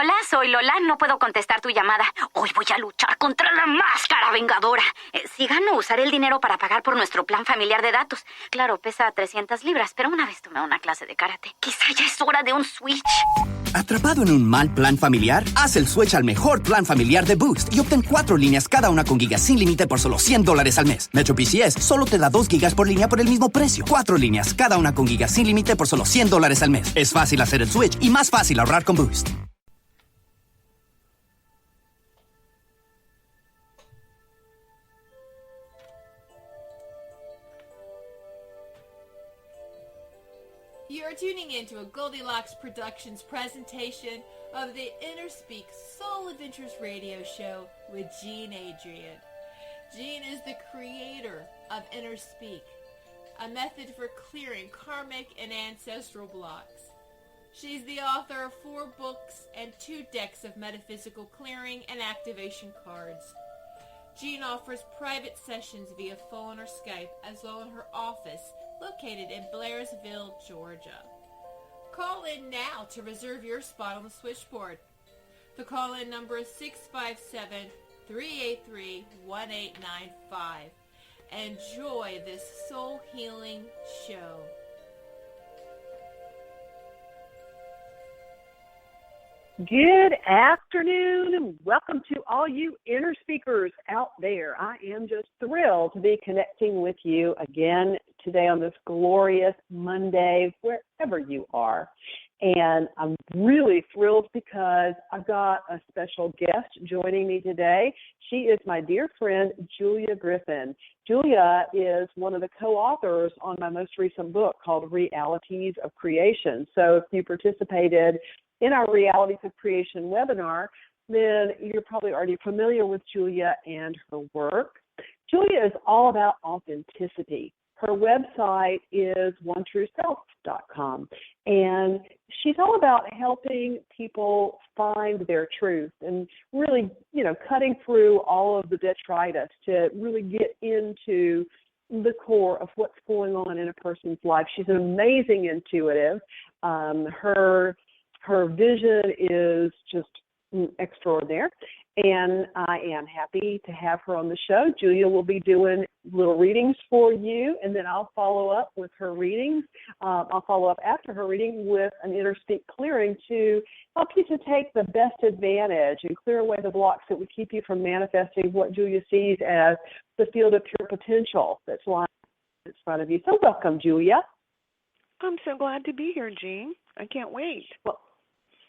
Hola, soy Lola. No puedo contestar tu llamada. Hoy voy a luchar contra la máscara vengadora. Si gano, usaré el dinero para pagar por nuestro plan familiar de datos. Claro, pesa 300 libras, pero una vez tomé una clase de karate. Quizá ya es hora de un switch. ¿Atrapado en un mal plan familiar? Haz el switch al mejor plan familiar de Boost y obtén 4 líneas cada una con gigas sin límite por solo $100 al mes. Metro PCS solo te da 2 gigas por línea por el mismo precio. 4 líneas cada una con gigas sin límite por solo $100 al mes. Es fácil hacer el switch y más fácil ahorrar con Boost. You're tuning into a Goldilocks Productions presentation of the InnerSpeak Soul Adventures radio show with Jean Adrienne. Jean is the creator of InnerSpeak, a method for clearing karmic and ancestral blocks. She's the author of 4 books and 2 decks of metaphysical clearing and activation cards. Jean offers private sessions via phone or Skype, as well as her office located in Blairsville, Georgia. Call in now to reserve your spot on the switchboard. The call-in number is 657-383-1895. Enjoy this soul-healing show. Good afternoon and welcome to all you inner speakers out there. I am just thrilled to be connecting with you again today on this glorious Monday, wherever you are. And I'm really thrilled because I've got a special guest joining me today. She is my dear friend, Julia Griffin. Julia is one of the co-authors on my most recent book called Realities of Creation. So if you participated in our Realities of Creation webinar, then you're probably already familiar with Julia and her work. Julia is all about authenticity. Her website is onetrueself.com, and she's all about helping people find their truth and really, cutting through all of the detritus to really get into the core of what's going on in a person's life. She's an amazing intuitive. Her vision is just extraordinary, and I am happy to have her on the show. Julia will be doing little readings for you, and then I'll follow up with her readings. I'll follow up after her reading with an InnerSpeak clearing to help you to take the best advantage and clear away the blocks that would keep you from manifesting what Julia sees as the field of pure potential that's lying in front of you. So welcome, Julia. I'm so glad to be here, Jean. I can't wait. Well,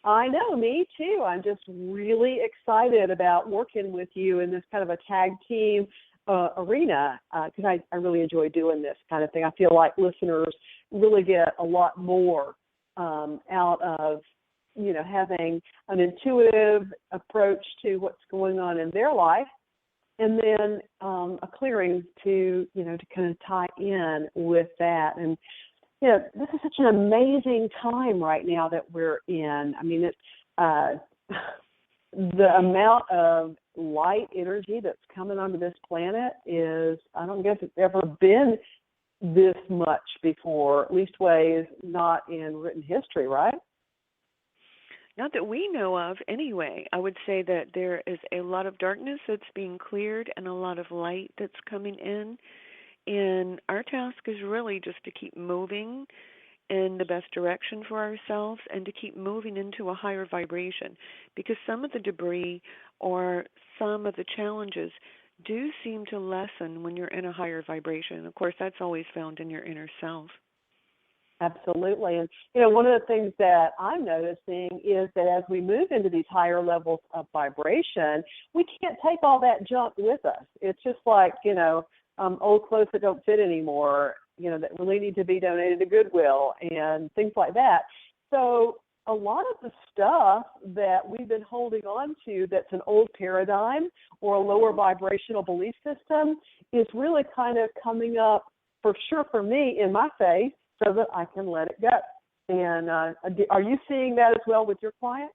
I know, me too. I'm just really excited about working with you in this kind of a tag team arena because I really enjoy doing this kind of thing. I feel like listeners really get a lot more out of, having an intuitive approach to what's going on in their life, and then a clearing to kind of tie in with that. And this is such an amazing time right now that we're in. I mean, it's the amount of light energy that's coming onto this planet is, I don't guess it's ever been this much before, at least ways not in written history, right? Not that we know of anyway. I would say that there is a lot of darkness that's being cleared and a lot of light that's coming in. And our task is really just to keep moving in the best direction for ourselves and to keep moving into a higher vibration, because some of the debris or some of the challenges do seem to lessen when you're in a higher vibration. Of course, that's always found in your inner self. Absolutely. And, one of the things that I'm noticing is that as we move into these higher levels of vibration, we can't take all that junk with us. It's just like, old clothes that don't fit anymore, that really need to be donated to Goodwill and things like that. So a lot of the stuff that we've been holding on to that's an old paradigm or a lower vibrational belief system is really kind of coming up, for sure for me, in my face so that I can let it go. And are you seeing that as well with your clients?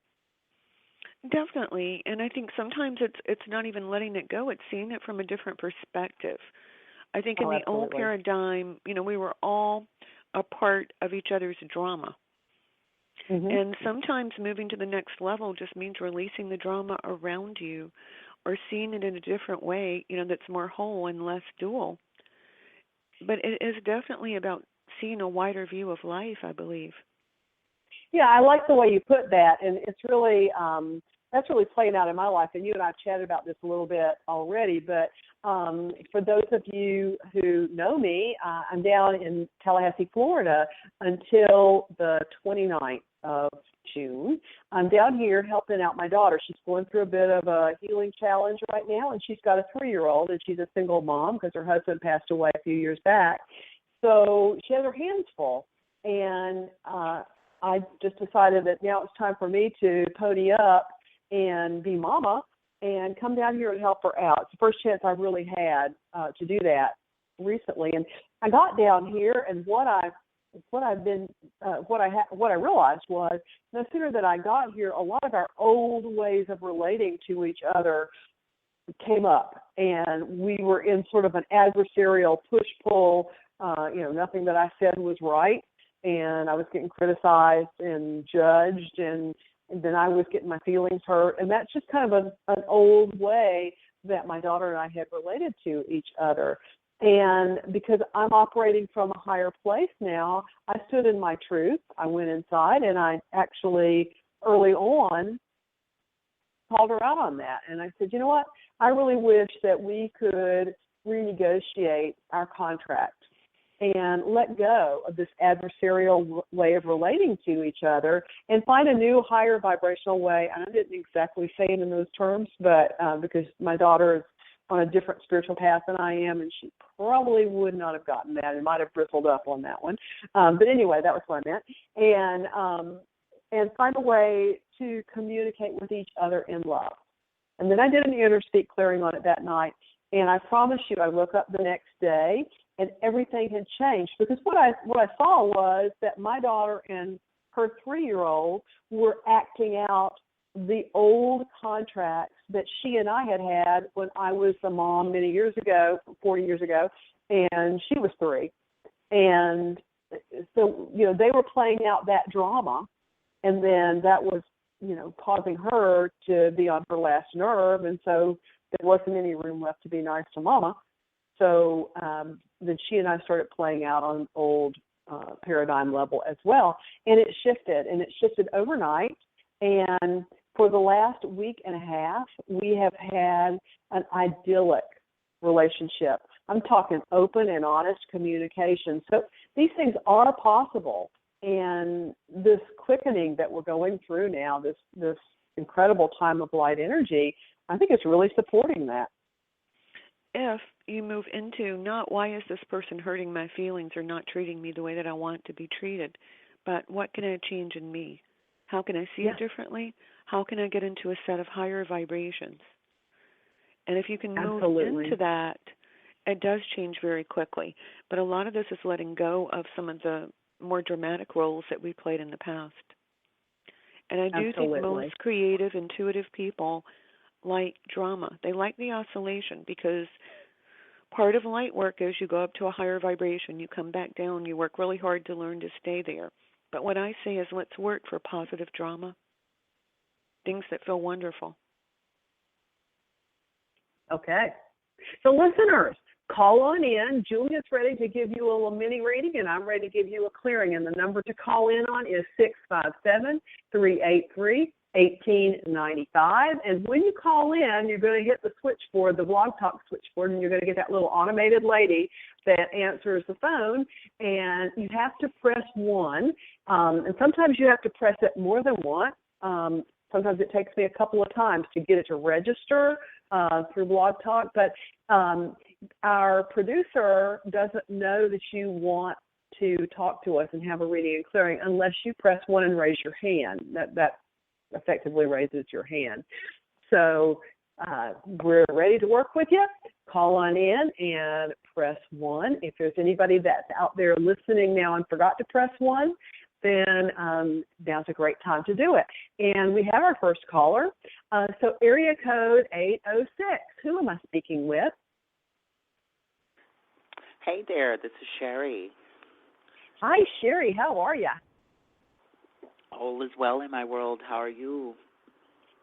Definitely. And I think sometimes it's not even letting it go. It's seeing it from a different perspective. I think in the old paradigm, we were all a part of each other's drama. And sometimes moving to the next level just means releasing the drama around you or seeing it in a different way, that's more whole and less dual. But it is definitely about seeing a wider view of life, I believe. Yeah, I like the way you put that, and it's really that's really playing out in my life. And you and I have chatted about this a little bit already. But for those of you who know me, I'm down in Tallahassee, Florida, until the 29th of June. I'm down here helping out my daughter. She's going through a bit of a healing challenge right now, and she's got a 3-year-old, and she's a single mom because her husband passed away a few years back. So she has her hands full, and I just decided that now it's time for me to pony up and be mama and come down here and help her out. It's the first chance I've really had to do that recently. And I got down here, and what I realized was no sooner than I got here, a lot of our old ways of relating to each other came up, and we were in sort of an adversarial push-pull. Nothing that I said was right, and I was getting criticized and judged, and then I was getting my feelings hurt, and that's just kind of an old way that my daughter and I had related to each other. And because I'm operating from a higher place now, I stood in my truth. I went inside, and I actually early on called her out on that. And I said, you know what? I really wish that we could renegotiate our contract and let go of this adversarial way of relating to each other and find a new, higher vibrational way. And I didn't exactly say it in those terms, but because my daughter is on a different spiritual path than I am, and she probably would not have gotten that and might have bristled up on that one. But anyway, that was what I meant. And find a way to communicate with each other in love. And then I did an InnerSpeak clearing on it that night, and I promise you I woke up the next day and everything had changed, because what I saw was that my daughter and her 3-year-old were acting out the old contracts that she and I had when I was the mom many years ago, 40 years ago, and she was 3. And so, they were playing out that drama, and then that was, causing her to be on her last nerve, and so there wasn't any room left to be nice to mama. So then she and I started playing out on old paradigm level as well, and it shifted overnight. And for the last week and a half, we have had an idyllic relationship. I'm talking open and honest communication. So these things are possible, and this quickening that we're going through now, this incredible time of light energy, I think it's really supporting that. If you move into not why is this person hurting my feelings or not treating me the way that I want to be treated, but what can I change in me? How can I see it differently? How can I get into a set of higher vibrations? And if you can move into that, it does change very quickly. But a lot of this is letting go of some of the more dramatic roles that we played in the past. And I do think most creative, intuitive people like drama. They like the oscillation, because part of light work is you go up to a higher vibration, you come back down, you work really hard to learn to stay there. But what I say is let's work for positive drama, things that feel wonderful. Okay. So listeners, call on in. Julia's ready to give you a little mini reading, and I'm ready to give you a clearing. And the number to call in on is 657-383-1895. And when you call in, you're going to hit the switchboard, the Blog Talk switchboard, and you're going to get that little automated lady that answers the phone. And you have to press 1. And sometimes you have to press it more than once. Sometimes it takes me a couple of times to get it to register through Blog Talk. But our producer doesn't know that you want to talk to us and have a reading and clearing unless you press 1 and raise your hand. That effectively raises your hand. So we're ready to work with you. Call on in and press 1. If there's anybody that's out there listening now and forgot to press 1, then now's a great time to do it. And we have our first caller. So area code 806. Who am I speaking with? Hey there, this is Sherry. Hi, Sherry. How are you? All is well in my world. How are you?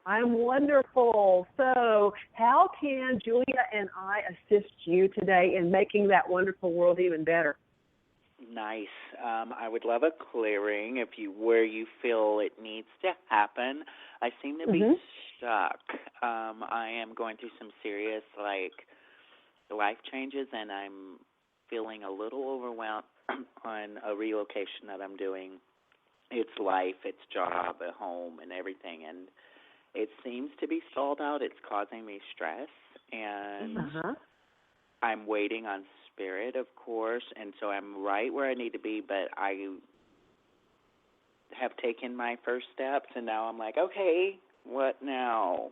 I'm wonderful. So how can Julia and I assist you today in making that wonderful world even better? Nice. I would love a clearing where you feel it needs to happen. I seem to be stuck. I am going through some serious, life changes, and I'm feeling a little overwhelmed on a relocation that I'm doing. It's life, it's job, a home, and everything, and it seems to be stalled out. It's causing me stress, and I'm waiting on Spirit, of course, and so I'm right where I need to be, but I have taken my first steps, and now I'm like, okay, what now?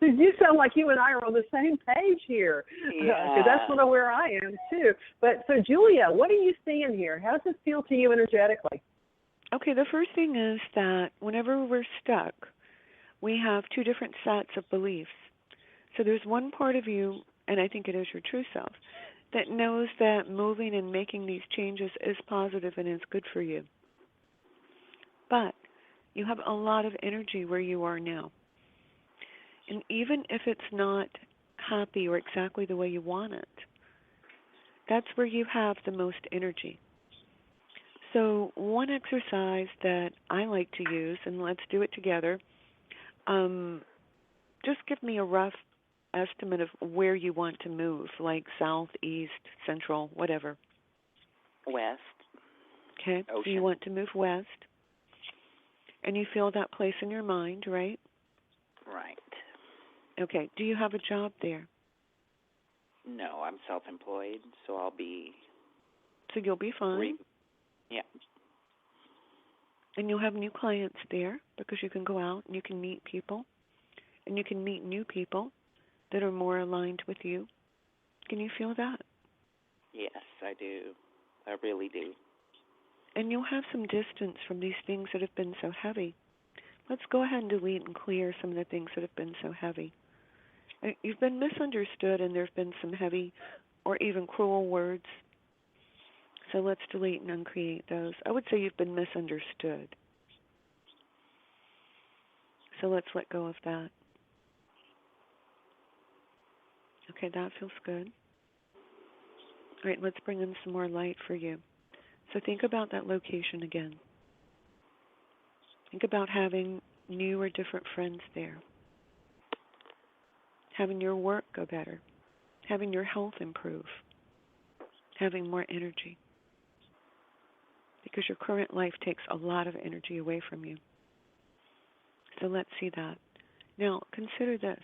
You sound like you and I are on the same page here. Yeah. Because that's sort of where I am, too. But so, Julia, what are you seeing here? How does this feel to you energetically? Okay, the first thing is that whenever we're stuck, we have two different sets of beliefs. So there's one part of you, and I think it is your true self, that knows that moving and making these changes is positive and is good for you. But you have a lot of energy where you are now. And even if it's not happy or exactly the way you want it, that's where you have the most energy. So one exercise that I like to use, and let's do it together, just give me a rough estimate of where you want to move, like south, east, central, whatever. West. Okay, Ocean. So you want to move west, and you feel that place in your mind, right? Right. Okay, do you have a job there? No, I'm self-employed, so I'll be... So you'll be fine. Yeah. And you'll have new clients there because you can go out and you can meet people, and you can meet new people that are more aligned with you. Can you feel that? Yes, I do. I really do. And you'll have some distance from these things that have been so heavy. Let's go ahead and delete and clear some of the things that have been so heavy. You've been misunderstood, and there have been some heavy or even cruel words. So let's delete and uncreate those. I would say you've been misunderstood. So let's let go of that. Okay, that feels good. All right, let's bring in some more light for you. So think about that location again. Think about having new or different friends there. Having your work go better. Having your health improve. Having more energy. Because your current life takes a lot of energy away from you. So let's see that. Now, consider this.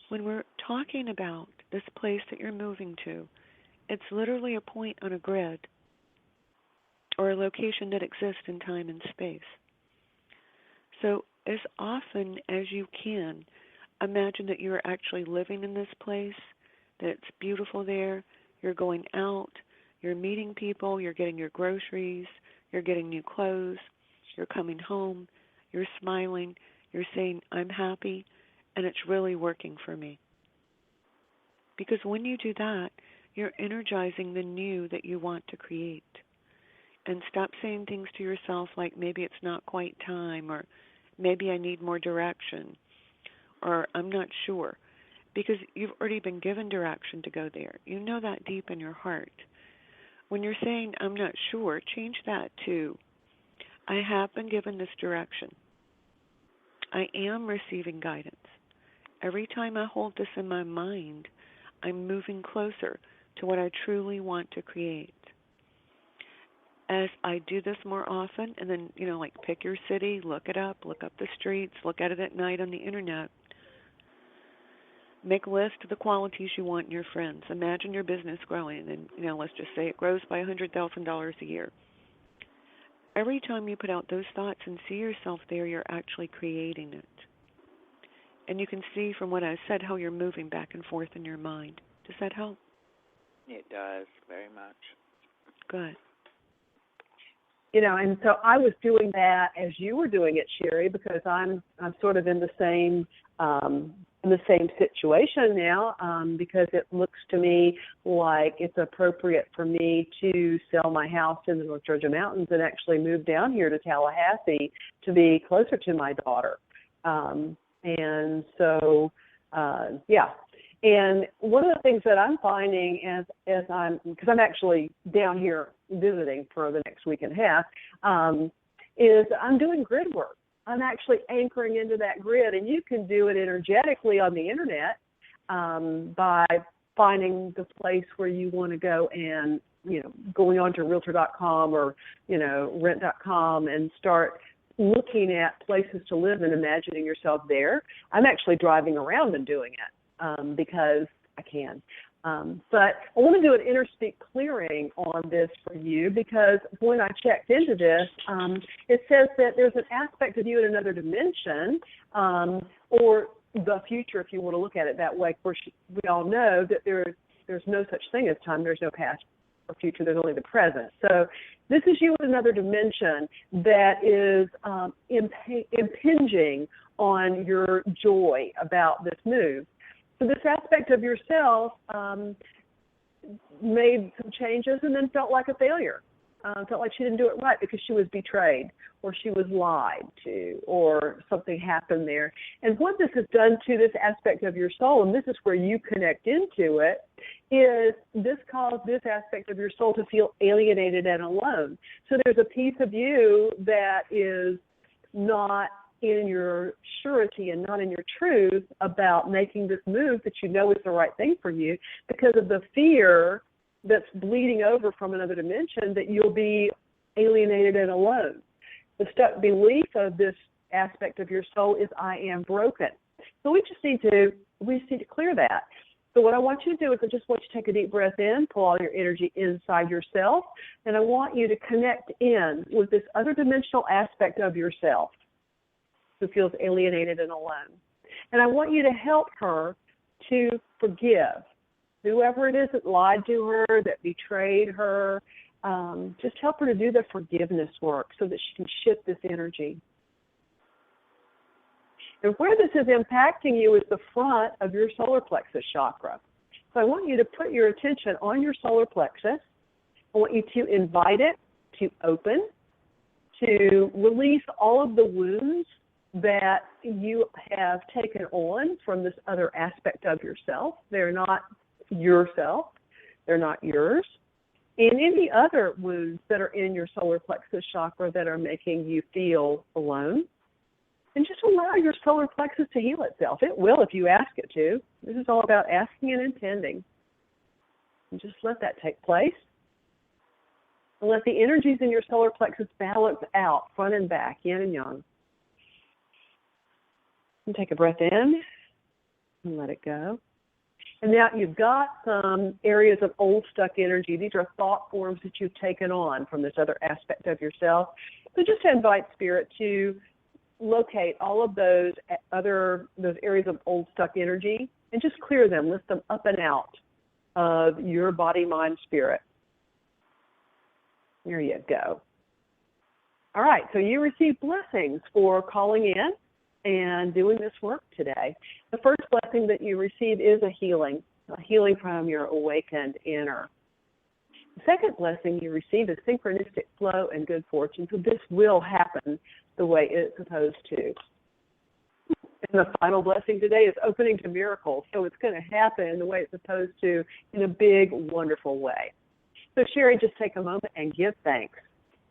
When we're talking about this place that you're moving to, it's literally a point on a grid or a location that exists in time and space. So as often as you can, imagine that you're actually living in this place, that it's beautiful there, you're going out, you're meeting people, you're getting your groceries, you're getting new clothes, you're coming home, you're smiling, you're saying, I'm happy, and it's really working for me. Because when you do that, you're energizing the new that you want to create. And stop saying things to yourself like maybe it's not quite time, or maybe I need more direction, or I'm not sure. Because you've already been given direction to go there. You know that deep in your heart. When you're saying, I'm not sure, change that to, I have been given this direction. I am receiving guidance. Every time I hold this in my mind, I'm moving closer to what I truly want to create. As I do this more often, and then, pick your city, look it up, look up the streets, look at it at night on the internet. Make a list of the qualities you want in your friends. Imagine your business growing, and, let's just say it grows by $100,000 a year. Every time you put out those thoughts and see yourself there, you're actually creating it. And you can see from what I said how you're moving back and forth in your mind. Does that help? It does, very much. Good. And so I was doing that as you were doing it, Sherry, because I'm sort of in the same in the same situation now because it looks to me like it's appropriate for me to sell my house in the North Georgia mountains and actually move down here to Tallahassee to be closer to my daughter. And so, yeah. And one of the things that I'm finding as because I'm actually down here visiting for the next week and a half, is I'm doing grid work. I'm actually anchoring into that grid, and you can do it energetically on the internet by finding the place where you want to go and, going on to realtor.com or, rent.com and start looking at places to live and imagining yourself there. I'm actually driving around and doing it because I can. But I want to do an InnerSpeak clearing on this for you because when I checked into this, it says that there's an aspect of you in another dimension or the future, if you want to look at it that way. Of course, we all know that there's no such thing as time. There's no past or future. There's only the present. So this is you in another dimension that is impinging on your joy about this move. So this aspect of yourself made some changes and then felt like a failure, felt like she didn't do it right because she was betrayed or she was lied to or something happened there. And what this has done to this aspect of your soul, and this is where you connect into it, is this caused this aspect of your soul to feel alienated and alone. So there's a piece of you that is not in your surety and not in your truth about making this move that you know is the right thing for you because of the fear that's bleeding over from another dimension that you'll be alienated and alone. The stuck belief of this aspect of your soul is I am broken. So we need to clear that. So what I want you to do is I just want you to take a deep breath in, pull all your energy inside yourself, and I want you to connect in with this other dimensional aspect of yourself who feels alienated and alone. And I want you to help her to forgive whoever it is that lied to her, that betrayed her. Just help her to do the forgiveness work so that she can shift this energy. And where this is impacting you is the front of your solar plexus chakra. So I want you to put your attention on your solar plexus. I want you to invite it to open, to release all of the wounds that you have taken on from this other aspect of yourself. They're not yourself. They're not yours. And any other wounds that are in your solar plexus chakra that are making you feel alone. And just allow your solar plexus to heal itself. It will if you ask it to. This is all about asking and intending. And just let that take place. And let the energies in your solar plexus balance out, front and back, yin and yang. And take a breath in and let it go. And now you've got some areas of old stuck energy. These are thought forms that you've taken on from this other aspect of yourself. So just invite Spirit to locate all of those areas of old stuck energy and just clear them, lift them up and out of your body, mind, spirit. There you go. All right, so you received blessings for calling in and doing this work today. The first blessing that you receive is a healing from your awakened inner. The second blessing you receive is synchronistic flow and good fortune. So this will happen the way it's supposed to. And the final blessing today is opening to miracles. So it's going to happen the way it's supposed to in a big, wonderful way. So Sherry, just take a moment and give thanks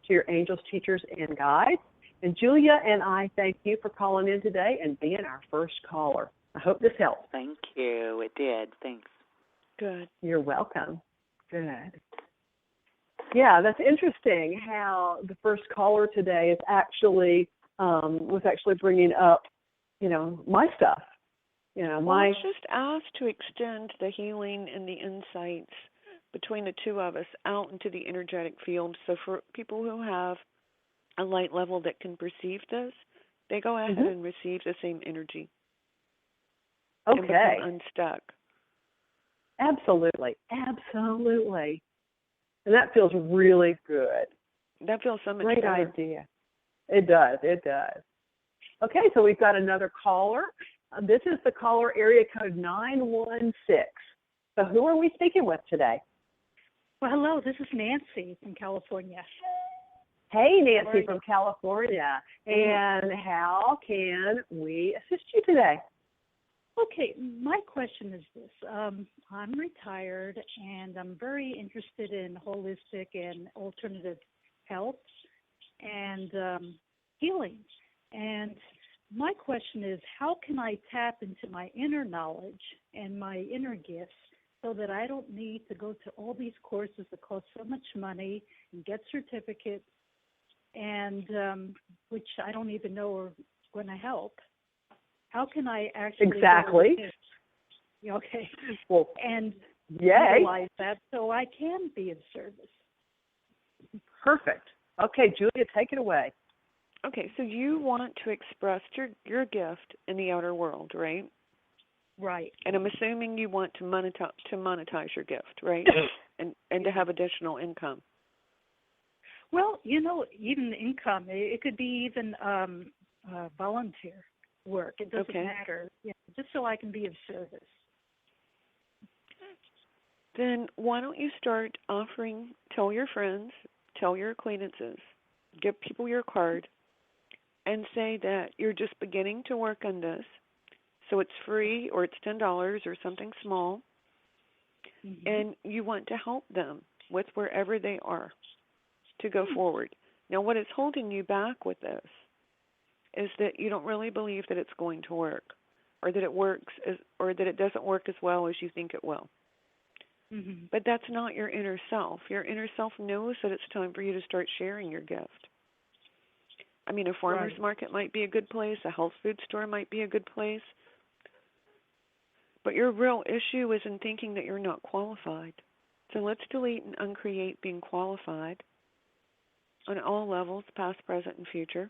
to your angels, teachers, and guides. And Julia and I thank you for calling in today and being our first caller. I hope this helps. Thank you. It did. Thanks. Good. You're welcome. Good. Yeah, that's interesting how the first caller today is was actually bringing up, my stuff. Well, it's just asked to extend the healing and the insights between the two of us out into the energetic field. So for people who have a light level that can perceive this, they go ahead and receive the same energy. Okay. And become unstuck. Absolutely. Absolutely. And that feels really good. That feels so much Great better. idea. It does. It does. Okay, so we've got another caller. This is the caller area code 916. So who are we speaking with today? Well, hello, this is Nancy from California. Hey, Nancy from California. And how can we assist you today? Okay, my question is this. I'm retired, and I'm very interested in holistic and alternative health and healing. And my question is, how can I tap into my inner knowledge and my inner gifts so that I don't need to go to all these courses that cost so much money and get certificates, and which I don't even know are going to help? How can I actually exactly? Okay. Well, and yay. utilize that so I can be of service? Perfect. Okay, Julia, take it away. Okay, so you want to express your gift in the outer world, right? Right. And I'm assuming you want to monetize your gift, right? and to have additional income. Well, even income, it could be even volunteer work. It doesn't matter, just so I can be of service. Then why don't you start offering, tell your friends, tell your acquaintances, give people your card, and say that you're just beginning to work on this, so it's free or it's $10 or something small, and you want to help them with wherever they are to go forward. Now, what is holding you back with this is that you don't really believe that it's going to work, or that it works, or that it doesn't work as well as you think it will. But that's not your inner self. Your inner self knows that it's time for you to start sharing your gift. I mean, a farmer's market might be a good place. A health food store might be a good place. But your real issue is in thinking that you're not qualified. So let's delete and uncreate being qualified on all levels, past, present, and future.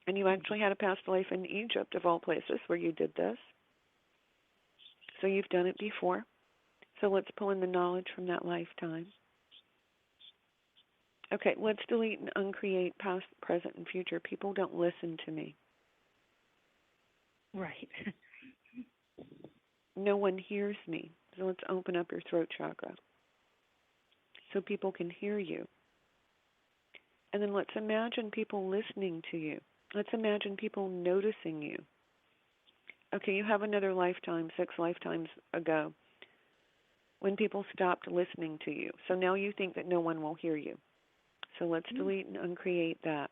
And you actually had a past life in Egypt, of all places, where you did this. So you've done it before. So let's pull in the knowledge from that lifetime. Okay, let's delete and uncreate past, present, and future. People don't listen to me. Right. No one hears me. So let's open up your throat chakra so people can hear you. And then let's imagine people listening to you. Let's imagine people noticing you. Okay, you have another lifetime, 6 lifetimes ago, when people stopped listening to you. So now you think that no one will hear you. So let's delete and uncreate that.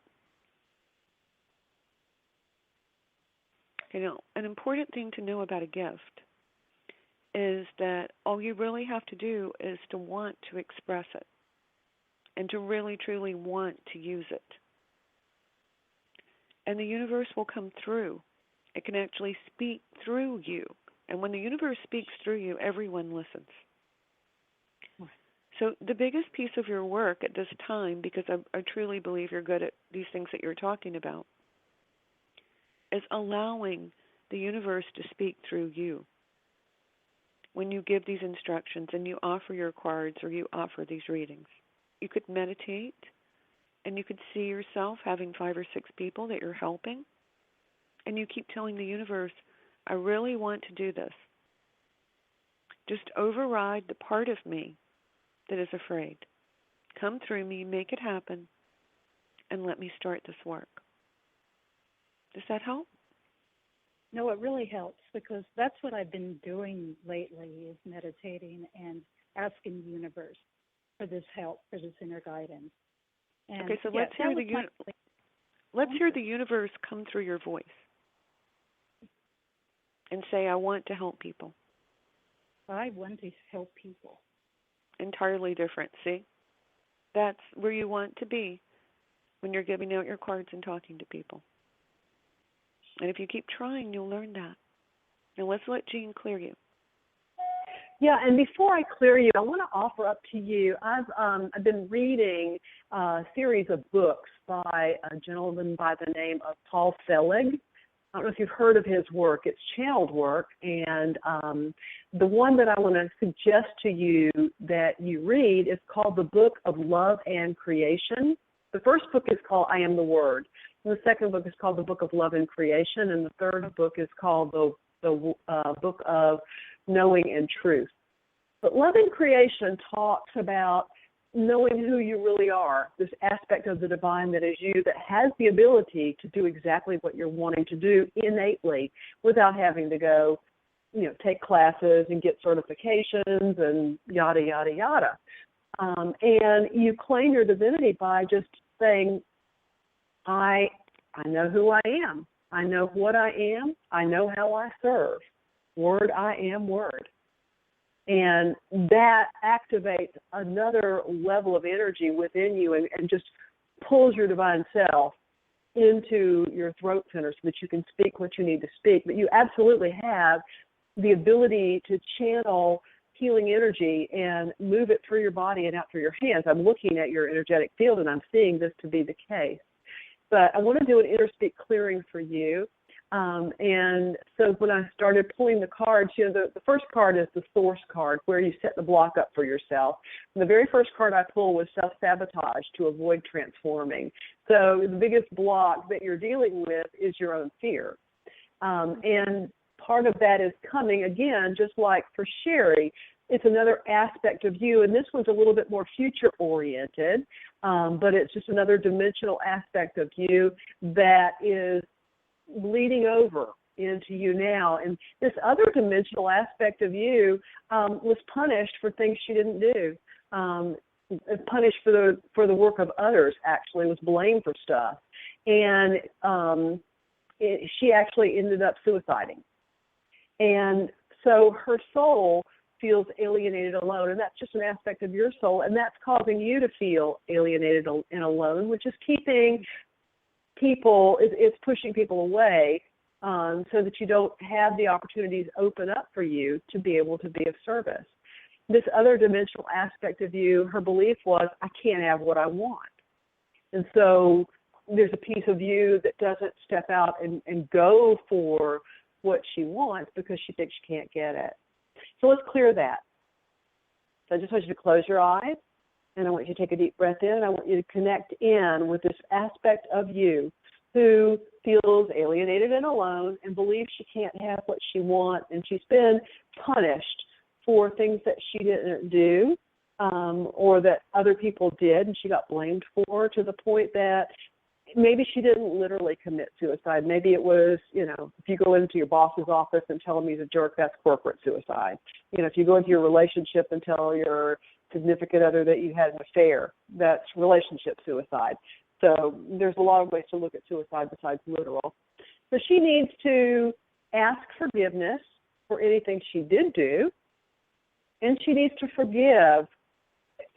Okay, now, an important thing to know about a gift is that all you really have to do is to want to express it and to really, truly want to use it. And the universe will come through. It can actually speak through you. And when the universe speaks through you, everyone listens. So the biggest piece of your work at this time, because I truly believe you're good at these things that you're talking about, is allowing the universe to speak through you. When you give these instructions and you offer your cards or you offer these readings, you could meditate and you could see yourself having 5 or 6 people that you're helping, and you keep telling the universe, I really want to do this. Just override the part of me that is afraid. Come through me, make it happen, and let me start this work. Does that help? No, it really helps, because that's what I've been doing lately, is meditating and asking the universe for this help, for this inner guidance. And okay, so let's hear the universe come through your voice and say, I want to help people. I want to help people. Entirely different, see? That's where you want to be when you're giving out your cards and talking to people. And if you keep trying, you'll learn that. Now let's let Jean clear you. Yeah, and before I clear you, I want to offer up to you, I've been reading a series of books by a gentleman by the name of Paul Selig. I don't know if you've heard of his work. It's channeled work, and the one that I want to suggest to you that you read is called The Book of Love and Creation. The first book is called I Am the Word. The second book is called The Book of Love and Creation, and the third book is called the Book of Knowing and Truth. But Love and Creation talks about knowing who you really are, this aspect of the divine that is you that has the ability to do exactly what you're wanting to do innately without having to go, take classes and get certifications and yada, yada, yada. And you claim your divinity by just saying, I know who I am. I know what I am. I know how I serve. Word, I am word. And that activates another level of energy within you and just pulls your divine self into your throat center so that you can speak what you need to speak. But you absolutely have the ability to channel healing energy and move it through your body and out through your hands. I'm looking at your energetic field, and I'm seeing this to be the case. But I want to do an InnerSpeak clearing for you. And so when I started pulling the cards, the first card is the source card, where you set the block up for yourself. And the very first card I pulled was self-sabotage, to avoid transforming. So the biggest block that you're dealing with is your own fear. And part of that is coming, again, just like for Sherry, it's another aspect of you, and this one's a little bit more future-oriented, but it's just another dimensional aspect of you that is bleeding over into you now. And this other dimensional aspect of you was punished for things she didn't do, punished for the work of others, actually, was blamed for stuff. And she actually ended up suiciding. And so her soul feels alienated, alone, and that's just an aspect of your soul, and that's causing you to feel alienated and alone, which is keeping people, it's pushing people away so that you don't have the opportunities open up for you to be able to be of service. This other dimensional aspect of you, her belief was, I can't have what I want. And so there's a piece of you that doesn't step out and go for what she wants because she thinks she can't get it. So let's clear that. So I just want you to close your eyes, and I want you to take a deep breath in, and I want you to connect in with this aspect of you who feels alienated and alone and believes she can't have what she wants, and she's been punished for things that she didn't do or that other people did, and she got blamed for, to the point that maybe she didn't literally commit suicide. Maybe it was, if you go into your boss's office and tell him he's a jerk, that's corporate suicide. If you go into your relationship and tell your significant other that you had an affair, that's relationship suicide. So there's a lot of ways to look at suicide besides literal. So she needs to ask forgiveness for anything she did do, and she needs to forgive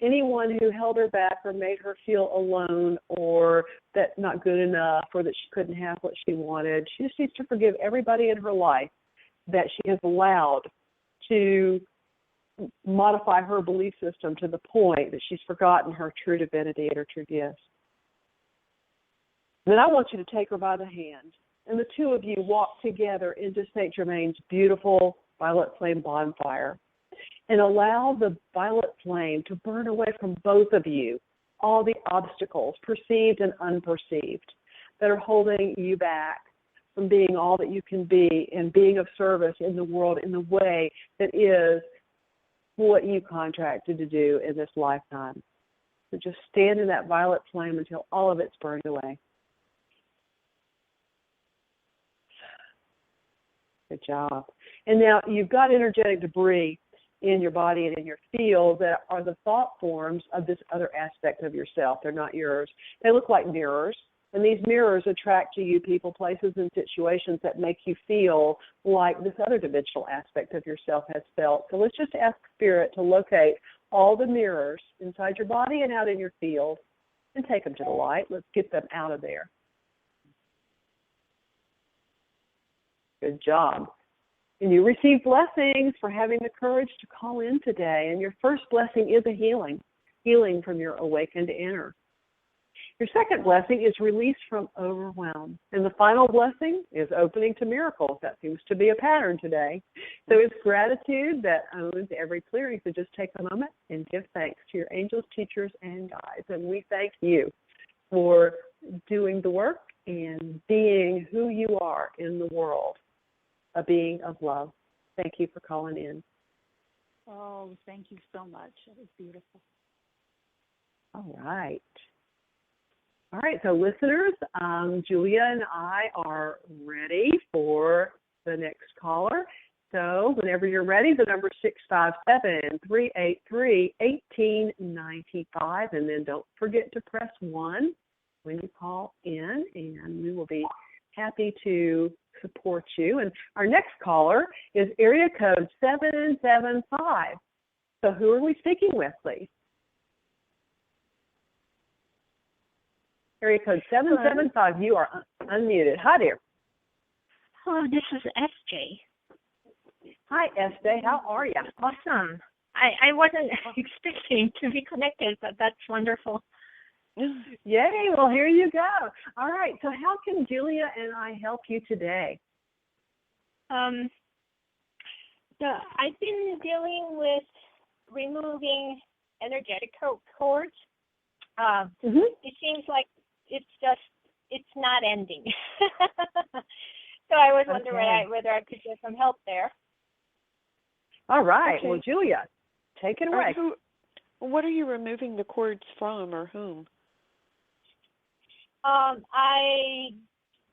anyone who held her back or made her feel alone or that not good enough or that she couldn't have what she wanted. She just needs to forgive everybody in her life that she has allowed to modify her belief system to the point that she's forgotten her true divinity and her true gifts. Then I want you to take her by the hand, and the two of you walk together into St. Germain's beautiful violet flame bonfire, and allow the violet flame to burn away from both of you all the obstacles, perceived and unperceived, that are holding you back from being all that you can be and being of service in the world in the way that is what you contracted to do in this lifetime. So just stand in that violet flame until all of it's burned away. Good job. And now you've got energetic debris in your body and in your field that are the thought forms of this other aspect of yourself. They're not yours. They look like mirrors, and these mirrors attract to you people, places, and situations that make you feel like this other dimensional aspect of yourself has felt. So let's just ask Spirit to locate all the mirrors inside your body and out in your field and take them to the light. Let's get them out of there. Good job. And you receive blessings for having the courage to call in today. And your first blessing is a healing from your awakened inner. Your second blessing is release from overwhelm. And the final blessing is opening to miracles. That seems to be a pattern today. So it's gratitude that owns every clearing. So just take a moment and give thanks to your angels, teachers, and guides. And we thank you for doing the work and being who you are in the world, a being of love. Thank you for calling in. Oh, thank you so much. That was beautiful. All right. All right, so listeners, Julia and I are ready for the next caller. So whenever you're ready, the number is 657-383-1895, and then don't forget to press 1 when you call in, and we will be happy to support you. And our next caller is area code 775. So who are we speaking with, please? Area code 775, you are unmuted. Hi there. Hello, this is SJ. Hi, SJ. How are you? Awesome. I wasn't expecting to be connected, but that's wonderful. Yay. Well, here you go. All right. So how can Julia and I help you today? So I've been dealing with removing energetic cords. It seems like it's not ending. So I was wondering whether I could get some help there. All right. Okay. Well, Julia, take it away. What are you removing the cords from, or whom? I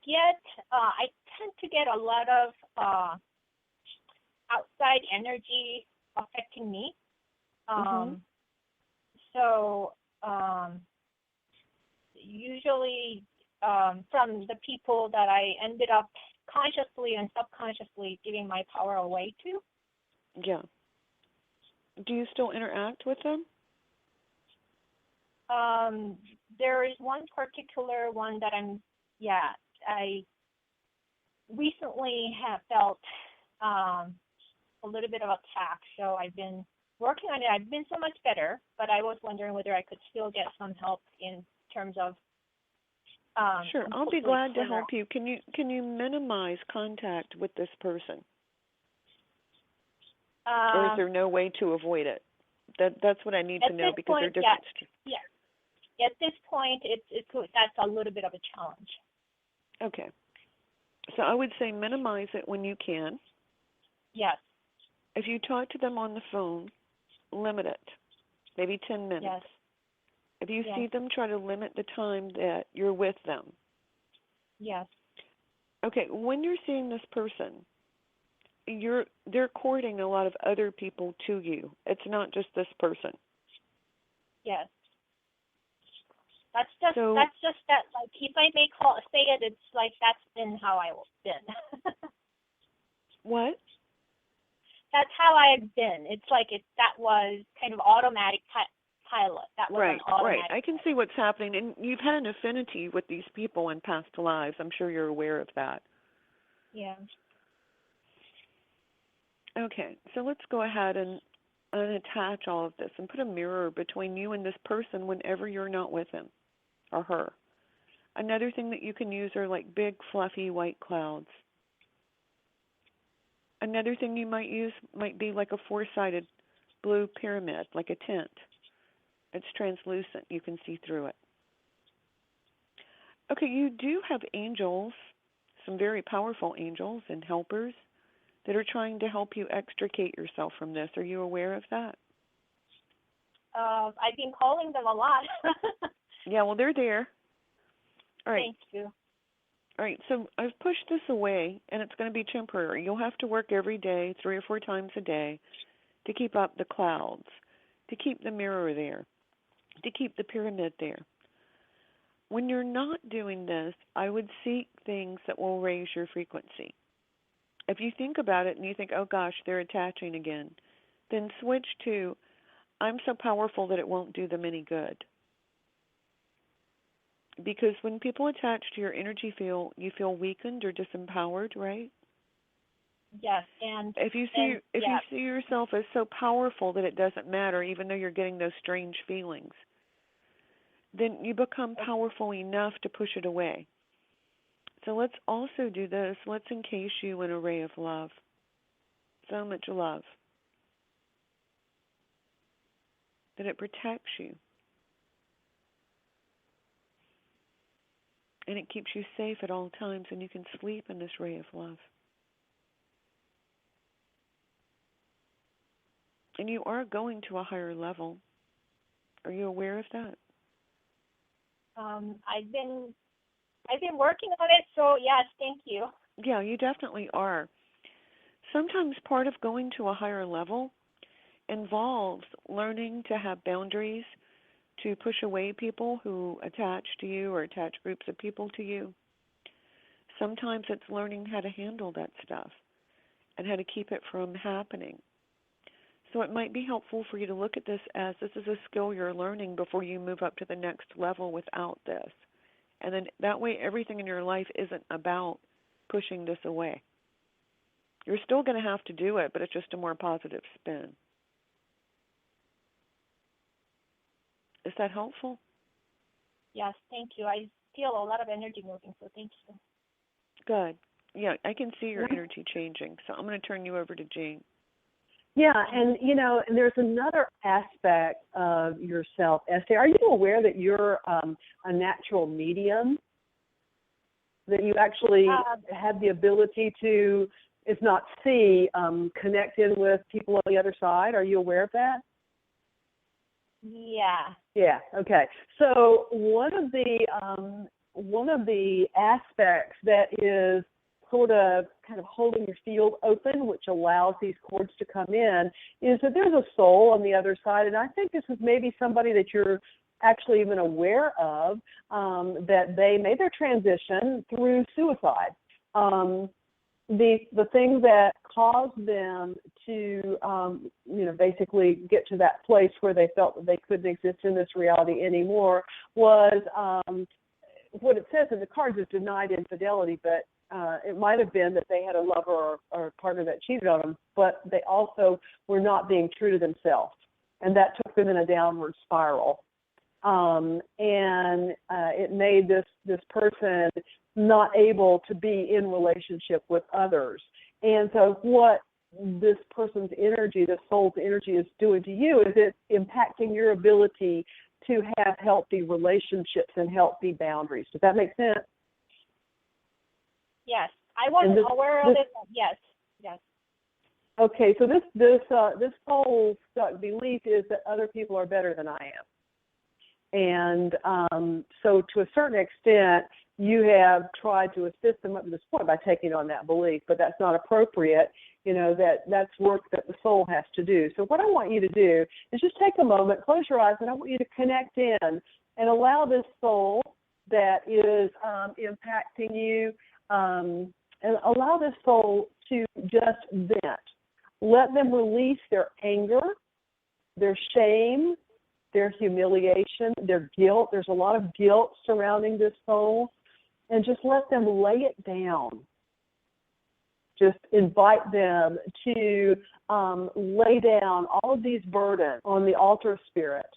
tend to get a lot of outside energy affecting me. So usually from the people that I ended up consciously and subconsciously giving my power away to. Yeah. Do you still interact with them? There is one particular one that I recently have felt a little bit of attack, so I've been working on it. I've been so much better, but I was wondering whether I could still get some help in terms of Sure, I'll be glad to help you. Can you minimize contact with this person? Or is there no way to avoid it? That's what I need to know, because they're different. Yeah. At this point, that's a little bit of a challenge. Okay. So I would say minimize it when you can. Yes. If you talk to them on the phone, limit it, maybe 10 minutes. Yes. If you see them, try to limit the time that you're with them. Yes. Okay, when you're seeing this person, they're courting a lot of other people to you. It's not just this person. Yes. That's just that. Like, if I may say it, it's like that's been how I've been. What? That's how I've been. It's like that was kind of automatic pilot. That was an automatic. Right. I can see what's happening, and you've had an affinity with these people in past lives. I'm sure you're aware of that. Yeah. Okay, so let's go ahead and unattach all of this and put a mirror between you and this person whenever you're not with him or her. Another thing that you can use are like big, fluffy white clouds. Another thing you might use might be like a four-sided blue pyramid, like a tent. It's translucent. You can see through it. Okay, you do have angels, some very powerful angels and helpers that are trying to help you extricate yourself from this. Are you aware of that? I've been calling them a lot. Yeah, well, they're there. All right. Thank you. All right, so I've pushed this away, and it's going to be temporary. You'll have to work every day, 3 or 4 times a day, to keep up the clouds, to keep the mirror there, to keep the pyramid there. When you're not doing this, I would seek things that will raise your frequency. If you think about it and you think, oh gosh, they're attaching again, then switch to, I'm so powerful that it won't do them any good. Because when people attach to your energy field, you feel weakened or disempowered, right? Yes, and if you see yourself as so powerful that it doesn't matter, even though you're getting those strange feelings, then you become powerful enough to push it away. So let's also do this. Let's encase you in a ray of love. So much love that it protects you. And it keeps you safe at all times, and you can sleep in this ray of love. And you are going to a higher level. Are you aware of that? I've been working on it, so yes, thank you. Yeah, you definitely are. Sometimes part of going to a higher level involves learning to have boundaries, to push away people who attach to you or attach groups of people to you. Sometimes it's learning how to handle that stuff and how to keep it from happening. So it might be helpful for you to look at this as this is a skill you're learning before you move up to the next level without this. And then that way everything in your life isn't about pushing this away. You're still going to have to do it, but it's just a more positive spin. Is that helpful? Yes, thank you. I feel a lot of energy moving, so thank you. Good. Yeah, I can see your energy changing, so I'm going to turn you over to Jean. Yeah, and and there's another aspect of yourself, Esther. Are you aware that you're a natural medium? That you actually have the ability to, if not see, connect in with people on the other side? Are you aware of that? Yeah. Yeah. Okay. So one of the aspects that is sort of kind of holding your field open, which allows these cords to come in, is that there's a soul on the other side, and I think this is maybe somebody that you're actually even aware of, that they made their transition through suicide. The things that caused them to, basically get to that place where they felt that they couldn't exist in this reality anymore was what it says in the cards is denied infidelity, but it might have been that they had a lover or a partner that cheated on them, but they also were not being true to themselves, and that took them in a downward spiral. And it made this person not able to be in relationship with others. And so what this person's energy, this soul's energy is doing to you is it's impacting your ability to have healthy relationships and healthy boundaries. Does that make sense? Yes. I wasn't aware of it, but yes. Okay, so this soul stuck belief is that other people are better than I am. And so to a certain extent, you have tried to assist them up to this point by taking on that belief, but that's not appropriate. That's work that the soul has to do. So what I want you to do is just take a moment, close your eyes, and I want you to connect in and allow this soul that is impacting you, and allow this soul to just vent. Let them release their anger, their shame, their humiliation, their guilt. There's a lot of guilt surrounding this soul. And just let them lay it down. Just invite them to lay down all of these burdens on the altar of spirit.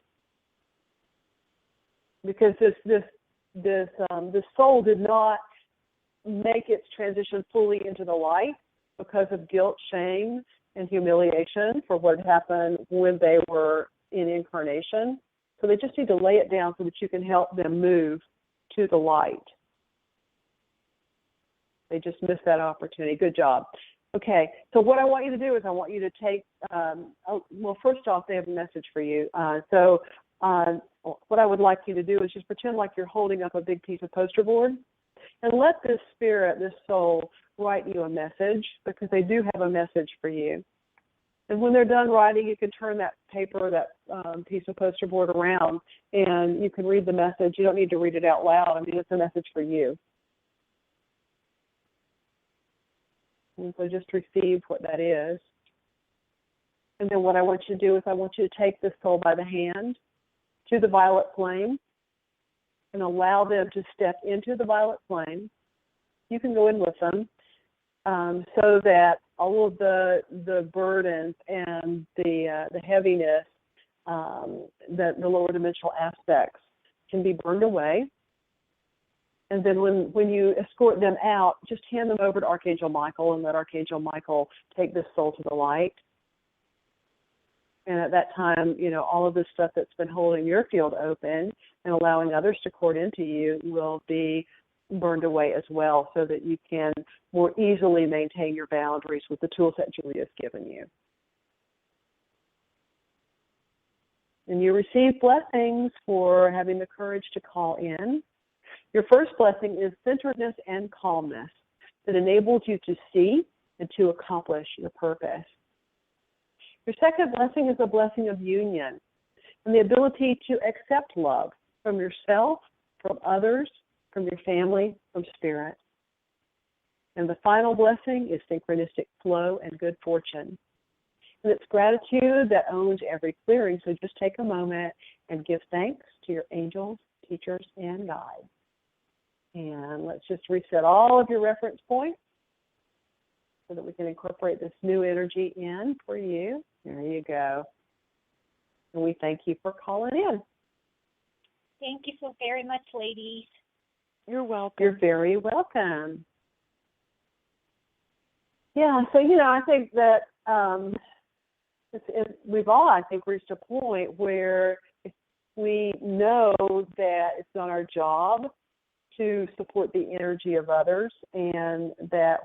Because this soul did not make its transition fully into the light because of guilt, shame, and humiliation for what happened when they were in incarnation. So they just need to lay it down so that you can help them move to the light. They just missed that opportunity. Good job. Okay, so what I want you to do is I want you to take, first off, they have a message for you. What I would like you to do is just pretend like you're holding up a big piece of poster board and let this spirit, this soul, write you a message because they do have a message for you. And when they're done writing, you can turn that paper, that piece of poster board around, and you can read the message. You don't need to read it out loud. I mean, it's a message for you. And so just receive what that is. And then what I want you to do is I want you to take this soul by the hand to the violet flame and allow them to step into the violet flame. You can go in with them so that all of the burdens and the heaviness, the lower dimensional aspects can be burned away. And then when you escort them out, just hand them over to Archangel Michael and let Archangel Michael take this soul to the light. And at that time, all of the stuff that's been holding your field open and allowing others to cord into you will be burned away as well, so that you can more easily maintain your boundaries with the tools that Julia's given you. And you receive blessings for having the courage to call in. Your first blessing is centeredness and calmness that enables you to see and to accomplish your purpose. Your second blessing is a blessing of union and the ability to accept love from yourself, from others, from your family, from spirit. And the final blessing is synchronistic flow and good fortune. And it's gratitude that owns every clearing. So just take a moment and give thanks to your angels, teachers, and guides. And let's just reset all of your reference points so that we can incorporate this new energy in for you. There you go. And we thank you for calling in. Thank you so very much, ladies. You're welcome. You're very welcome. Yeah, so, I think that we've all, I think, reached a point where if we know that it's not our job to support the energy of others, and that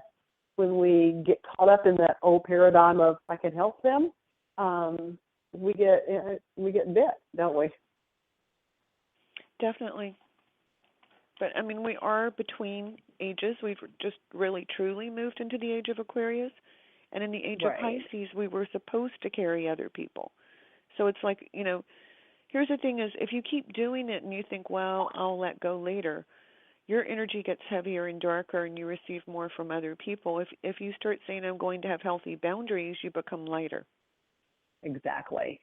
when we get caught up in that old paradigm of I can help them, we get bit, don't we? Definitely. But, we are between ages. We've just really, truly moved into the age of Aquarius. And in the age of Pisces, we were supposed to carry other people. So it's like, here's the thing is, if you keep doing it and you think, well, I'll let go later, your energy gets heavier and darker and you receive more from other people. If you start saying, I'm going to have healthy boundaries, you become lighter. Exactly.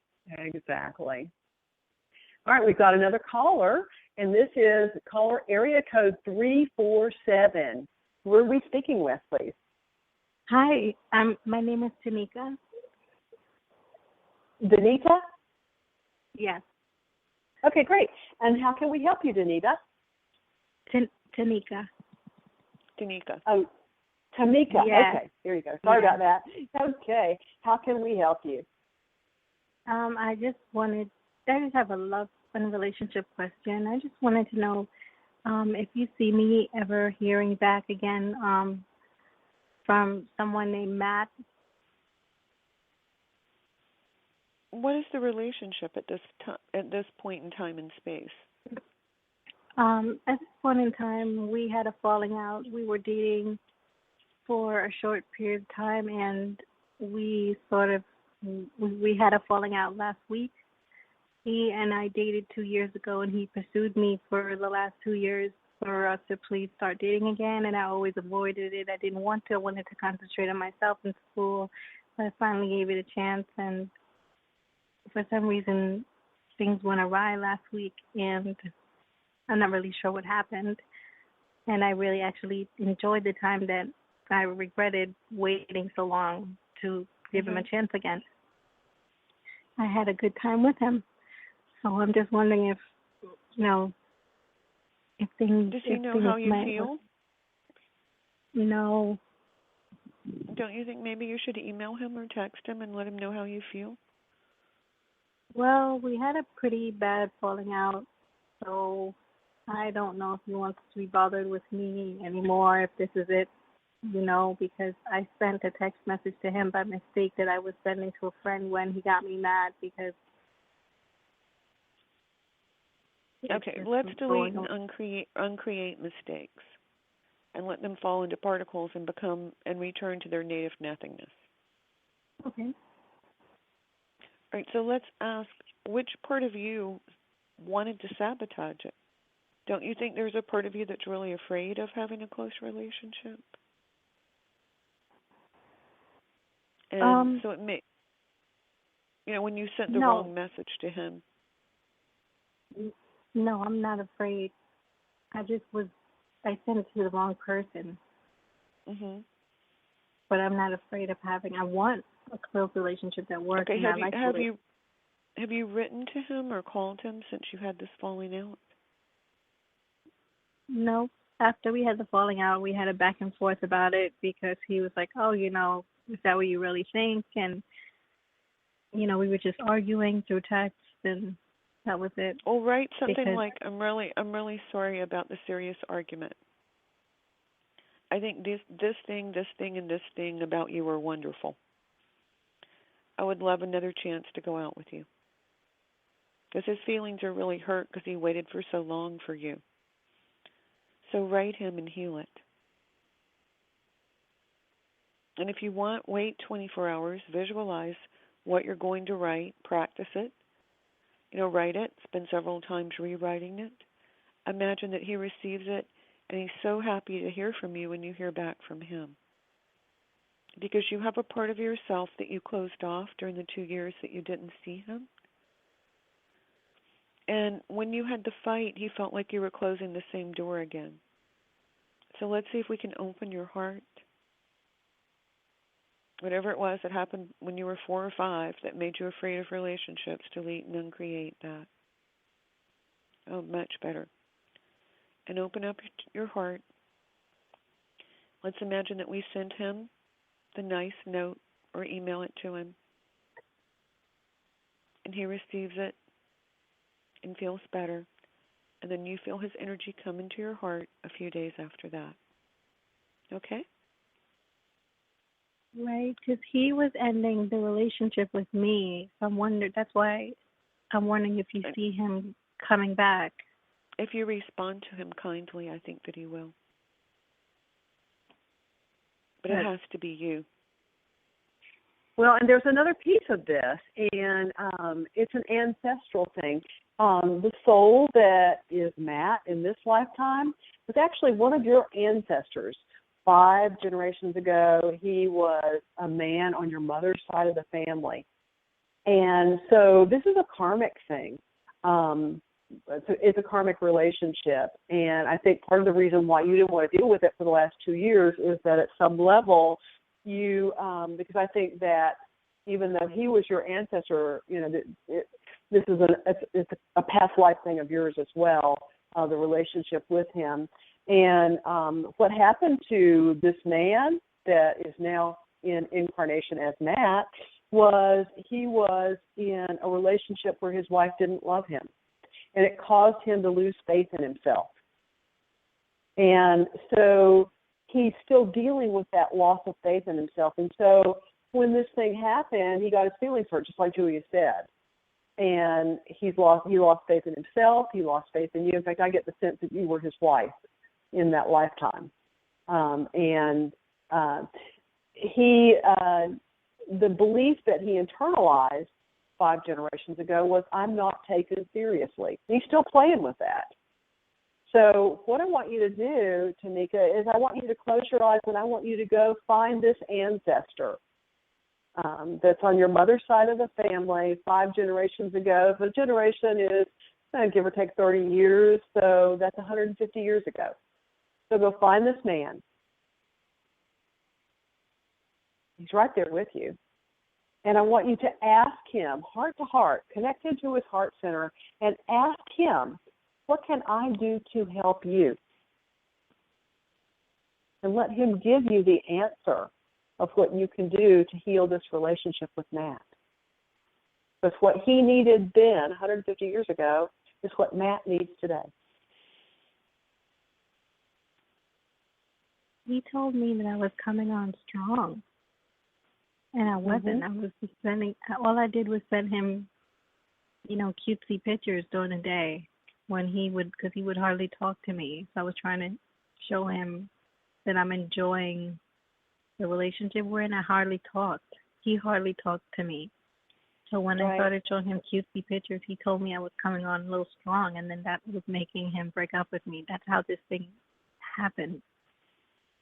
All right, we've got another caller, and this is caller area code 347. Who are we speaking with, please? Hi, my name is Tanika. Danita? Yes. Okay, great. And how can we help you, Danita? Tanika. Oh, Tamika. Yes. Okay, here you go. Sorry about that. Okay, how can we help you? I just have a love and relationship question. I just wanted to know if you see me ever hearing back again from someone named Matt. What is the relationship at this point in time and space? At this point in time, we had a falling out. We were dating for a short period of time, and we had a falling out last week. He and I dated 2 years ago, and he pursued me for the last 2 years for us to please start dating again, and I always avoided it. I didn't want to. I wanted to concentrate on myself in school, but I finally gave it a chance, and for some reason, things went awry last week, and I'm not really sure what happened. And I really actually enjoyed the time that I regretted waiting so long to give him a chance again. I had a good time with him. So I'm just wondering if things... Does he know how you feel? No. Don't you think maybe you should email him or text him and let him know how you feel? Well, we had a pretty bad falling out, so I don't know if he wants to be bothered with me anymore, if this is it, because I sent a text message to him by mistake that I was sending to a friend when he got me mad because... Okay, let's delete and uncreate mistakes and let them fall into particles and return to their native nothingness. Okay. All right, so let's ask, which part of you wanted to sabotage it? Don't you think there's a part of you that's really afraid of having a close relationship? And so it may, when you sent the wrong message to him. No, I'm not afraid. I sent it to the wrong person. Mhm. But I'm not afraid of I want a close relationship that works. Okay, have you written to him or called him since you had this falling out? No. After we had the falling out, we had a back and forth about it because he was like, oh, is that what you really think? And, we were just arguing through text, and that was it. Oh, write something like, I'm really sorry about the serious argument. I think this thing, and this thing about you are wonderful. I would love another chance to go out with you. Because his feelings are really hurt because he waited for so long for you. So write him and heal it. And if you want, wait 24 hours, visualize what you're going to write, practice it. Write it, spend several times rewriting it. Imagine that he receives it, and he's so happy to hear from you when you hear back from him. Because you have a part of yourself that you closed off during the 2 years that you didn't see him. And when you had the fight, he felt like you were closing the same door again. So let's see if we can open your heart. Whatever it was that happened when you were 4 or 5 that made you afraid of relationships, delete and uncreate that. Oh, much better. And open up your heart. Let's imagine that we sent him the nice note or email it to him. And he receives it and feels better. And then you feel his energy come into your heart a few days after that. Okay? Right, because he was ending the relationship with me. So that's why I'm wondering if you see him coming back. If you respond to him kindly, I think that he will. But it has to be you. Well, and there's another piece of this, and it's an ancestral thing. The soul that is Matt in this lifetime was actually one of your ancestors. 5 generations ago, he was a man on your mother's side of the family. And so this is a karmic thing. It's a karmic relationship. And I think part of the reason why you didn't want to deal with it for the last 2 years is that at some level you, because I think that even though he was your ancestor, this is it's a past life thing of yours as well, the relationship with him. And what happened to this man that is now in incarnation as Matt was he was in a relationship where his wife didn't love him. And it caused him to lose faith in himself. And so he's still dealing with that loss of faith in himself. And so when this thing happened, he got his feelings hurt, just like Julia said. And he lost faith in himself. He lost faith in you. In fact, I get the sense that you were his wife in that lifetime. The belief that he internalized 5 generations ago was, I'm not taken seriously. He's still playing with that. So what I want you to do, Tamika, is I want you to close your eyes and I want you to go find this ancestor that's on your mother's side of the family 5 generations ago. If a generation is, give or take 30 years, so that's 150 years ago. So go find this man. He's right there with you. And I want you to ask him, heart to heart, connect into his heart center, and ask him, what can I do to help you? And let him give you the answer of what you can do to heal this relationship with Matt. Because what he needed then, 150 years ago, is what Matt needs today. He told me that I was coming on strong. And I wasn't. I was just all I did was send him, cutesy pictures during the day because he would hardly talk to me. So I was trying to show him that I'm enjoying the relationship we're in. I hardly talked. He hardly talked to me. So when I started showing him cutesy pictures, he told me I was coming on a little strong, and then that was making him break up with me. That's how this thing happened.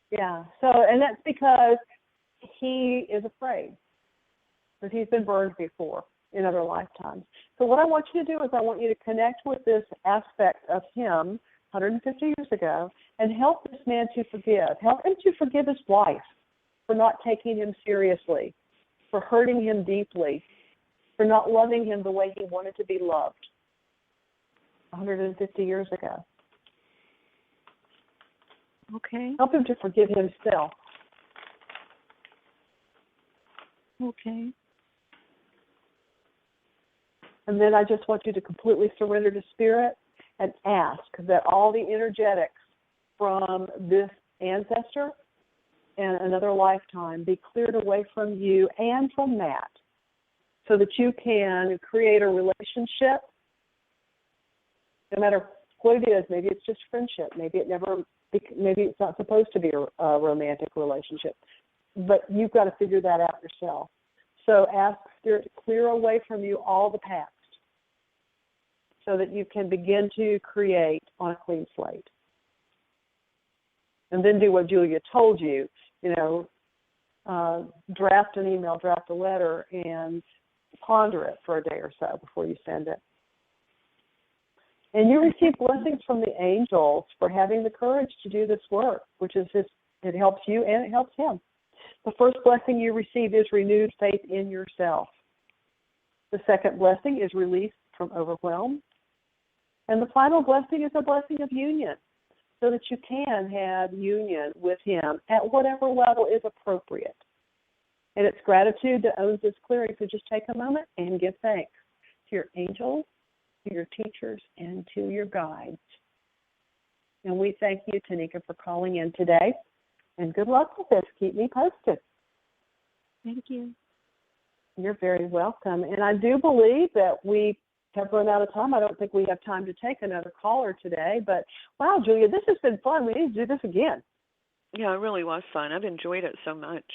Yeah. So, and that's because he is afraid, because he's been burned before in other lifetimes. So what I want you to do is I want you to connect with this aspect of him 150 years ago and help this man to forgive. Help him to forgive his wife for not taking him seriously, for hurting him deeply, for not loving him the way he wanted to be loved 150 years ago. Okay. Help him to forgive himself. Okay. And then I just want you to completely surrender to Spirit and ask that all the energetics from this ancestor and another lifetime be cleared away from you and from Matt so that you can create a relationship, no matter what it is. Maybe it's just friendship. Maybe it's not supposed to be a romantic relationship. But you've got to figure that out yourself. So ask Spirit to clear away from you all the past so that you can begin to create on a clean slate. And then do what Julia told you, draft an email, draft a letter, and ponder it for a day or so before you send it. And you receive blessings from the angels for having the courage to do this work, which is it helps you and it helps him. The first blessing you receive is renewed faith in yourself. The second blessing is release from overwhelm. And the final blessing is a blessing of union, so that you can have union with him at whatever level is appropriate. And it's gratitude that owns this clearing, so just take a moment and give thanks to your angels, to your teachers, and to your guides. And we thank you, Tanika, for calling in today. And good luck with this. Keep me posted. Thank you. You're very welcome. And I do believe that we have run out of time. I don't think we have time to take another caller today. But, wow, Julia, this has been fun. We need to do this again. Yeah, it really was fun. I've enjoyed it so much.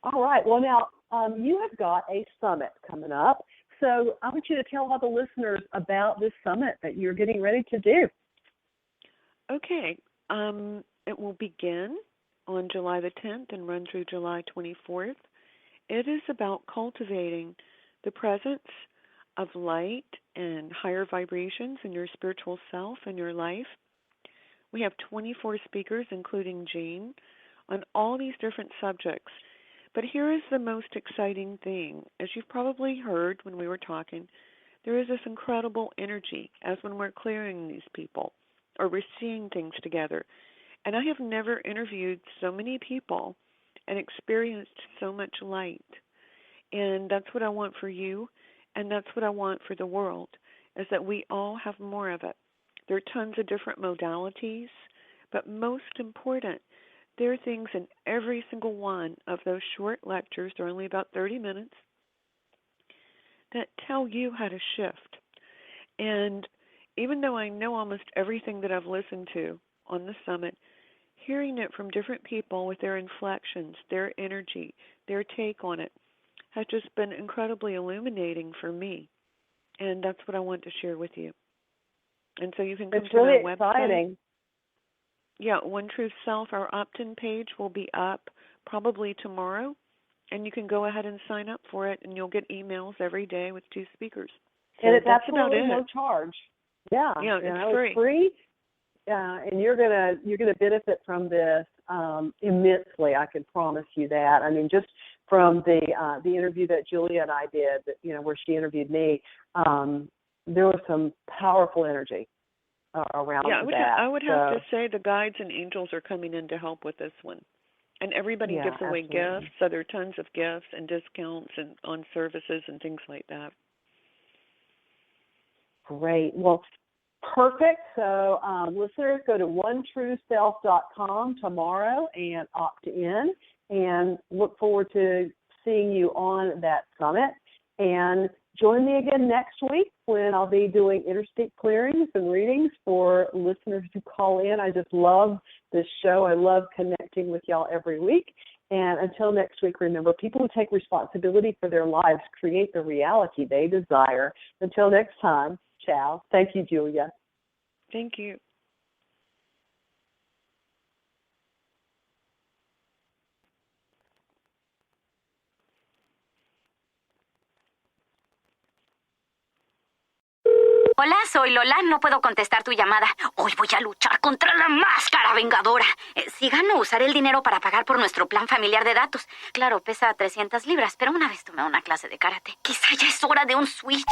All right. Well, now, you have got a summit coming up. So I want you to tell all the listeners about this summit that you're getting ready to do. Okay. It will begin on July the 10th and run through July 24th. It is about cultivating the presence of light and higher vibrations in your spiritual self and your life. We have 24 speakers, including Jean, on all these different subjects. But here is the most exciting thing. As you've probably heard when we were talking, there is this incredible energy as when we're clearing these people or we're seeing things together. And I have never interviewed so many people and experienced so much light. And that's what I want for you, and that's what I want for the world, is that we all have more of it. There are tons of different modalities, but most important, there are things in every single one of those short lectures, they're only about 30 minutes, that tell you how to shift. And even though I know almost everything that I've listened to on the summit, hearing it from different people with their inflections, their energy, their take on it, has just been incredibly illuminating for me. And that's what I want to share with you. And so you can come to my website. It's really exciting. Yeah, One True Self, our opt-in page will be up probably tomorrow. And you can go ahead and sign up for it, and you'll get emails every day with 2 speakers. So and it's absolutely no charge. Yeah, it's free. And you're gonna benefit from this immensely. I can promise you that. I mean, just from the interview that Julia and I did, where she interviewed me, there was some powerful energy around that. Yeah, I would have to say the guides and angels are coming in to help with this one. And everybody gives away gifts, so there are tons of gifts and discounts and on services and things like that. Great. Well, perfect. So listeners, go to onetrueself.com tomorrow and opt in, and look forward to seeing you on that summit. And join me again next week when I'll be doing InnerSpeak clearings and readings for listeners who call in. I just love this show. I love connecting with y'all every week. And until next week, remember, people who take responsibility for their lives create the reality they desire. Until next time, ciao. Thank you, Julia. Thank you. Hola, soy Lola. No puedo contestar tu llamada. Hoy voy a luchar contra la máscara vengadora. Si gano, usaré el dinero para pagar por nuestro plan familiar de datos. Claro, pesa 300 libras, pero una vez tomé una clase de karate. Quizá ya es hora de un switch.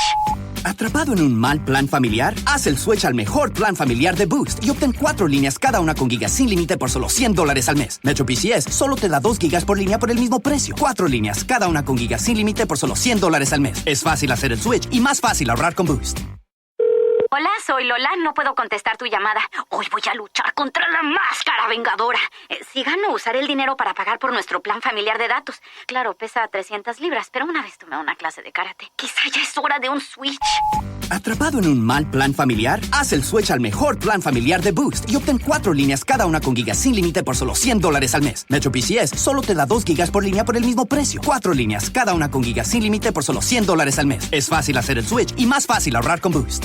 ¿Atrapado en un mal plan familiar? Haz el switch al mejor plan familiar de Boost y obtén 4 líneas cada una con gigas sin límite por solo $100 al mes. Metro PCS solo te da 2 gigas por línea por el mismo precio. 4 líneas cada una con gigas sin límite por solo $100 al mes. Es fácil hacer el switch y más fácil ahorrar con Boost. Hola, soy Lola. No puedo contestar tu llamada. Hoy voy a luchar contra la máscara vengadora. Si gano, usaré el dinero para pagar por nuestro plan familiar de datos. Claro, pesa 300 libras, pero una vez tomé una clase de karate. Quizá ya es hora de un switch. ¿Atrapado en un mal plan familiar? Haz el switch al mejor plan familiar de Boost y obtén 4 líneas cada una con gigas sin límite por solo $100 al mes. Metro PCS solo te da 2 gigas por línea por el mismo precio. 4 líneas cada una con gigas sin límite por solo $100 al mes. Es fácil hacer el switch y más fácil ahorrar con Boost.